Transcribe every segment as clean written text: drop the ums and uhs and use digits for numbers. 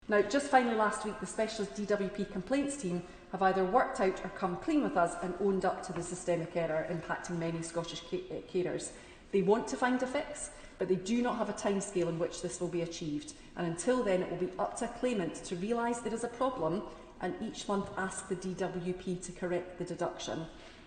Now, just finally last week, the specialist DWP complaints team have either worked out or come clean with us and owned up to the systemic error impacting many Scottish carers. They want to find a fix, but they do not have a timescale in which this will be achieved. And until then, it will be up to a claimant to realise there is a problem and each month ask the DWP to correct the deduction.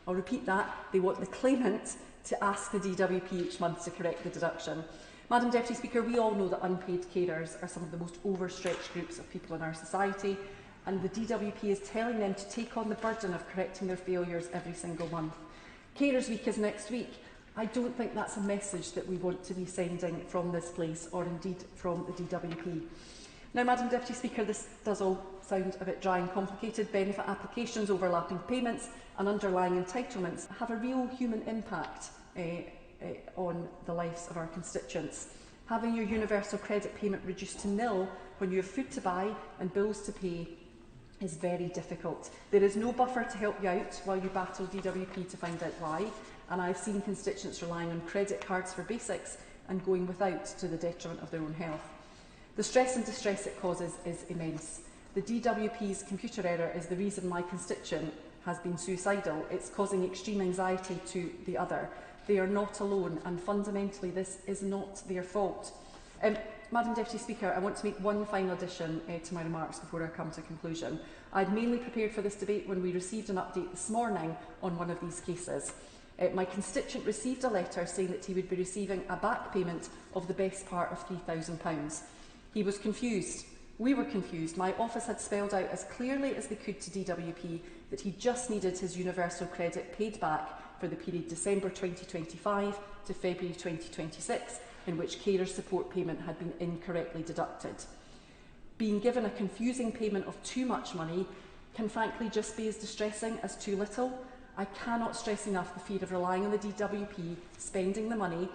I'll repeat that. They want the claimant to ask the DWP each month to correct the deduction. Madam Deputy Speaker, we all know that unpaid carers are some of the most overstretched groups of people in our society, and the DWP is telling them to take on the burden of correcting their failures every single month. Carers Week is next week. I don't think that's a message that we want to be sending from this place, or indeed from the DWP. Now, Madam Deputy Speaker, this does all sound a bit dry and complicated. Benefit applications, overlapping payments and underlying entitlements have a real human impact on the lives of our constituents. Having your universal credit payment reduced to nil when you have food to buy and bills to pay is very difficult. There is no buffer to help you out while you battle DWP to find out why, and I've seen constituents relying on credit cards for basics and going without to the detriment of their own health. The stress and distress it causes is immense. The DWP's computer error is the reason my constituent has been suicidal. It's causing extreme anxiety to the other. They are not alone, and fundamentally this is not their fault. Madam Deputy Speaker, I want to make one final addition to my remarks before I come to a conclusion. I'd mainly prepared for this debate when we received an update this morning on one of these cases. My constituent received a letter saying that he would be receiving a back payment of the best part of £3,000. He was confused. We were confused. My office had spelled out as clearly as they could to DWP that he just needed his universal credit paid back for the period December 2025 to February 2026, in which carer support payment had been incorrectly deducted. Being given a confusing payment of too much money can frankly just be as distressing as too little. I cannot stress enough the fear of relying on the DWP, spending the money,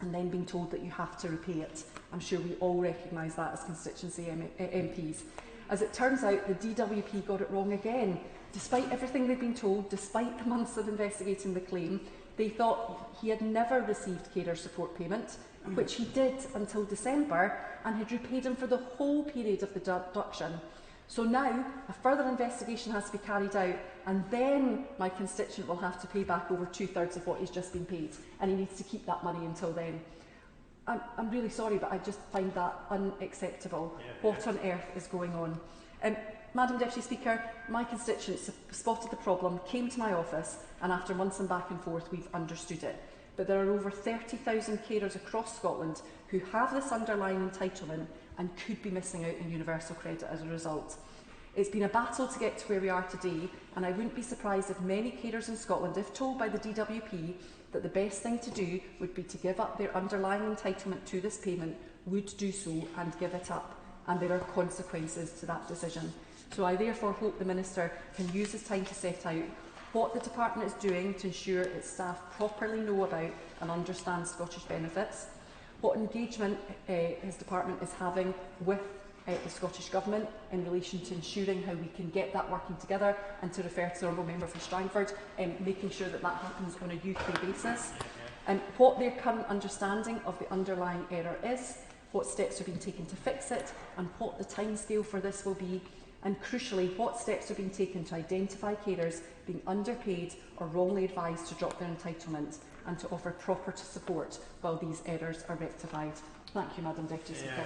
and then being told that you have to repay it. I'm sure we all recognise that as constituency MPs. As it turns out, the DWP got it wrong again. Despite everything they've been told, despite the months of investigating the claim, they thought he had never received carer support payment, which he did until December, and had repaid him for the whole period of the deduction. So now a further investigation has to be carried out, and then my constituent will have to pay back over 2/3 of what he's just been paid, and he needs to keep that money until then. I'm really sorry, but I just find that unacceptable. What on earth is going on? Madam Deputy Speaker, my constituents spotted the problem, came to my office, and after months and back and forth, we've understood it. But there are over 30,000 carers across Scotland who have this underlying entitlement and could be missing out on universal credit as a result. It's been a battle to get to where we are today, and I wouldn't be surprised if many carers in Scotland, if told by the DWP that the best thing to do would be to give up their underlying entitlement to this payment, would do so and give it up. And there are consequences to that decision. So I therefore hope the Minister can use his time to set out what the Department is doing to ensure its staff properly know about and understand Scottish benefits, what engagement his Department is having with the Scottish Government in relation to ensuring how we can get that working together, and to refer to the Honourable Member for Strangford, making sure that that happens on a UK basis, and what their current understanding of the underlying error is, what steps are being taken to fix it, and what the timescale for this will be, and crucially, what steps are being taken to identify carers being underpaid or wrongly advised to drop their entitlement, and to offer proper support while these errors are rectified. Thank you, Madam Deputy Speaker.